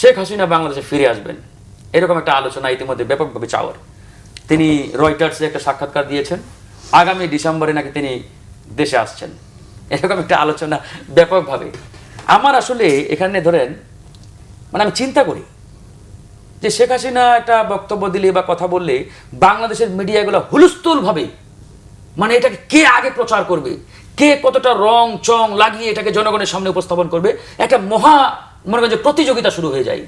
শেখ হাসিনা বাংলাদেশে ফিরে আসবেন এরকম একটা আলোচনা ইতিমধ্যে ব্যাপকভাবে চাওয়ার। তিনি রয়টার্সে একটা সাক্ষাৎকার দিয়েছেন, আগামী ডিসেম্বরে নাকি তিনি দেশে আসছেন, এরকম একটা আলোচনা ব্যাপকভাবে। আমার আসলে এখানে ধরেন মানে আমি চিন্তা করি যে শেখ হাসিনা একটা বক্তব্য দিলে বা কথা বললে বাংলাদেশের মিডিয়াগুলো হুলস্থুলভাবে মানে এটাকে কে আগে প্রচার করবে, কে কতটা রং চং লাগিয়ে এটাকে জনগণের সামনে উপস্থাপন করবে, একটা মহা মনে করেন যে প্রতিযোগিতা শুরু হয়ে যায়।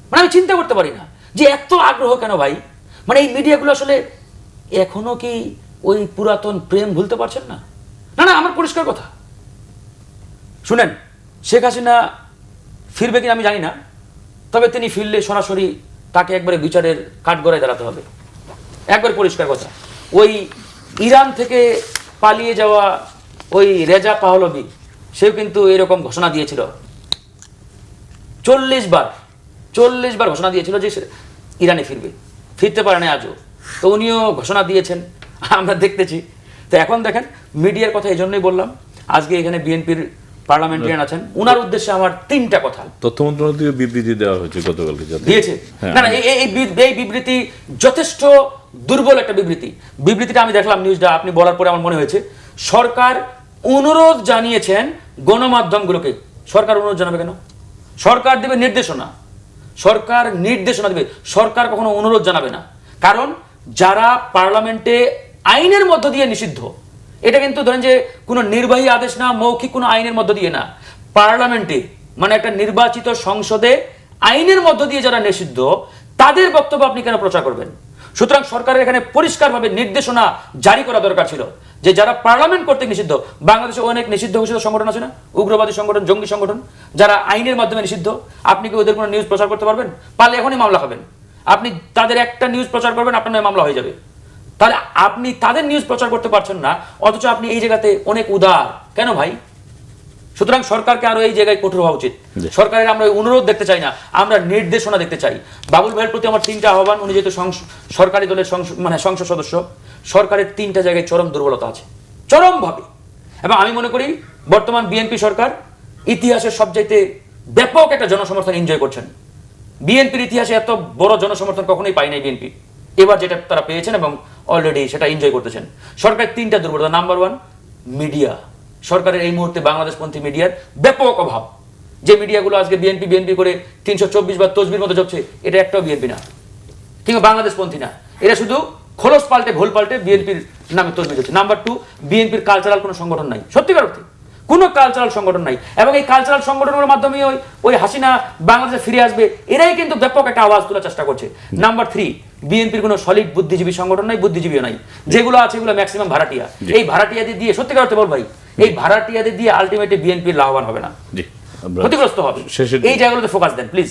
মানে আমি চিন্তা করতে পারি না যে এত আগ্রহ কেন ভাই। মানে এই মিডিয়াগুলো আসলে এখনো কি ওই পুরাতন প্রেম ভুলতে পারছেন না? না না, আমার পরিষ্কার কথা শুনেন, শেখ হাসিনা ফিরবে কিনা আমি জানি না, তবে তিনি ফিরলে সরাসরি তাকে একবারে বিচারের কাঠগড়ায় দাঁড়াতে হবে, একবার পরিষ্কার কথা। ওই ইরান থেকে পালিয়ে যাওয়া ওই রেজা পাহলভি সেও কিন্তু এরকম ঘোষণা দিয়েছিল, 40 বার ঘোষণা দিয়েছিল যে ইরানে ফিরবে, ফিরতে পারে না আজও। তো উনিও ঘোষণা দিয়েছেন, আমরা দেখতেছি। তো এখন দেখেন মিডিয়ার কথা এই জন্যই বললাম, আজকে এখানে বিএনপির পার্লামেন্টারিয়ান আছেন, ওনার উদ্দেশ্যে আমার 3টা কথা। তথ্য মন্ত্রণালয় থেকে বিবৃতি দেওয়া হয়েছে গতকালকে, দিয়েছে না না, এই বিবৃতি যথেষ্ট দুর্বল একটা বিবৃতিটা আমি দেখলাম নিউজটা আপনি বলার পরে আমার মনে হয়েছে সরকার অনুরোধ জানিয়েছেন গণমাধ্যমগুলোকে। সরকার অনুরোধ জানাবে কেন? সরকার দেবে নির্দেশনা, সরকার নির্দেশনা দেবে, সরকার কখনো অনুরোধ জানাবে না। কারণ যারা পার্লামেন্টে আইনের মধ্য দিয়ে নিষিদ্ধ, এটা কিন্তু ধরেন যে কোনো নির্বাহী আদেশ না, মৌখিক কোনো আইনের মধ্য দিয়ে না, পার্লামেন্টে মানে একটা নির্বাচিত সংসদে আইনের মধ্য দিয়ে যারা নিষিদ্ধ তাদের বক্তব্য আপনি কেন প্রচার করবেন? সুতরাং সরকারের এখানে পরিষ্কারভাবে নির্দেশনা জারি করা দরকার ছিল যে যারা পার্লামেন্ট কর্তৃক নিষিদ্ধ, বাংলাদেশে অনেক নিষিদ্ধ ঘোষিত সংগঠন আছে না, উগ্রবাদী সংগঠন, জঙ্গি সংগঠন, যারা আইনের মাধ্যমে নিষিদ্ধ, আপনি কি ওদের কোনো নিউজ প্রচার করতে পারবেন? পারলে এখনই মামলা হবেন। আপনি তাদের একটা নিউজ প্রচার করবেন, আপনার নামে মামলা হয়ে যাবে। তাহলে আপনি তাদের নিউজ প্রচার করতে পারছেন না, অথচ আপনি এই জায়গাতে অনেক উদার কেন ভাই? সুতরাং সরকারকে আরো এই জায়গায় কঠোর হওয়া উচিত। সরকারের আমরা অনুরোধ দেখতে চাই না, আমরা নির্দেশনা দেখতে চাই। বাবুল ভাইয়ের প্রতি আমার 3টা আহ্বান, উনি যেহেতু সরকারি দলের মানে সংসদ সদস্য, সরকারের 3টা জায়গায় চরম দুর্বলতা আছে, চরমভাবে। এবং আমি মনে করি বর্তমান বিএনপি সরকার ইতিহাসের সবচাইতে ব্যাপক একটা জনসমর্থন এনজয় করছেন। বিএনপির ইতিহাসে এত বড় জনসমর্থন কখনোই পাই নাই বিএনপি, এবার যেটা তারা পেয়েছেন এবং অলরেডি সেটা এনজয় করতেছেন। সরকারের 3টা দুর্বলতা। Number 1, media. সরকারের এই মুহূর্তে বাংলাদেশপন্থী মিডিয়ার ব্যাপক অভাব। যে মিডিয়াগুলো আজকে বিএনপি করে 324 বা তসবির মতো যাচ্ছে, এটা একটাও বিএনপি না, কিংবা বাংলাদেশপন্থী না, এটা শুধু খোলস পাল্টে ভুল পাল্টে বিএনপির নামে তসবি যাচ্ছে। নাম্বার 2, বিএনপির কালচারাল কোনো সংগঠন নাই, সত্যিকার অর্থে কোনো কালচারাল সংগঠন নাই। এবং এই কালচারাল সংগঠনের মাধ্যমে ওই হাসিনা বাংলাদেশে ফিরে আসবে, এরাই কিন্তু ব্যাপক একটা আওয়াজ তোলার চেষ্টা করছে। নাম্বার 3, বিএনপির কোনো সলিড বুদ্ধিজীবী সংগঠন নাই, বুদ্ধিজীবীও নাই, যেগুলো আছে এগুলো ম্যাক্সিমাম ভাড়াটিয়া। এই ভাড়াটিয়াদের দিয়ে সত্যিকার অর্থে বল ভাই, এই ভাড়াটিয়াদের দিয়ে আলটিমেটলি বিএনপির লাভবান হবে না, ক্ষতিগ্রস্ত হবে। এই জায়গাগুলোতে ফোকাস দেন প্লিজ।